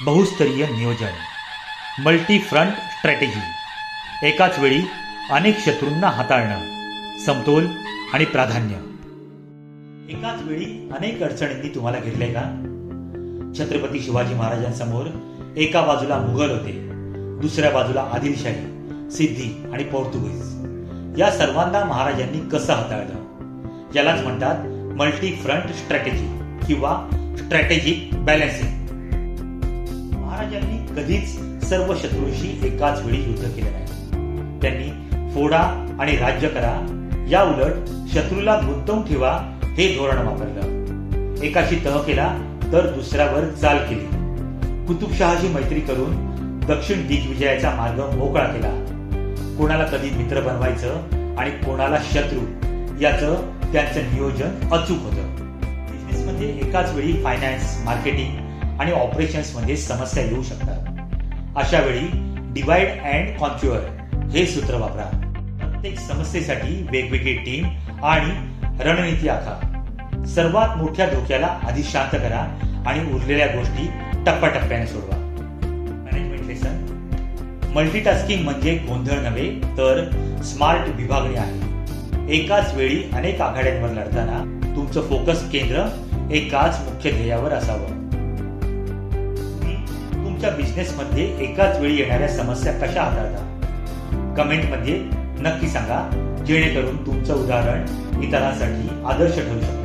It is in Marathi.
बहुस्तरीय नियोजन, मल्टी फ्रंट स्ट्रॅटेजी, एकाच वेळी अनेक शत्रूंना हाताळणं, समतोल आणि प्राधान्य. एकाच वेळी अनेक अडचणींनी तुम्हाला घेरले का? छत्रपती शिवाजी महाराजांसमोर एका बाजूला मुघल होते, दुसऱ्या बाजूला आदिलशाही, सिद्धी आणि पोर्तुगीज. या सर्वांना महाराजांनी कसं हाताळलं? यालाच म्हणतात मल्टी फ्रंट स्ट्रॅटेजी किंवा स्ट्रॅटेजिक बॅलन्सिंग. महाराजांनी कधीच सर्व शत्रूंशी एकाच वेळी युद्ध केले नाही. त्यांनी फोडा आणि राज्य करा, या उलट शत्रूला गुंतवून ठेवा हे धोरण वापरलं. एकाशी तह केला तर दुसऱ्यावर चाल केली. कुतुबशहाशी मैत्री करून दक्षिण दिग्विजयाचा मार्ग मोकळा केला. कोणाला कधी मित्र बनवायचं आणि कोणाला शत्रू, याचं त्यांचं नियोजन अचूक होतं. बिझनेसमध्ये एकाच वेळी फायनान्स, मार्केटिंग आणि ऑपरेशन्स मध्ये समस्या येऊ शकतात. अशा वेळी डिवाइड अँड कॉन्क्युअर हे सूत्र वापरा. प्रत्येक समस्येसाठी वेगवेगळी टीम आणि रणनीती आखा. सर्वात मोठ्या धोक्याला आधी शांत करा आणि उरलेल्या गोष्टी टप्प्याटप्प्याने सोडवा. मॅनेजमेंट लेसन: मल्टीटास्किंग म्हणजे गोंधळ नव्हे तर स्मार्ट विभागणी आहे. एकाच वेळी अनेक आघाड्यांवर लढताना तुमचं फोकस केंद्र एकाच मुख्य ध्येयावर असावं. तुमच्या बिझनेसमध्ये एकाच वेळी येणाऱ्या समस्या कशा हाताळता? कमेंटमध्ये नक्की सांगा, जेणेकरून तुमचं उदाहरण इतरांसाठी आदर्श ठरू शकतं.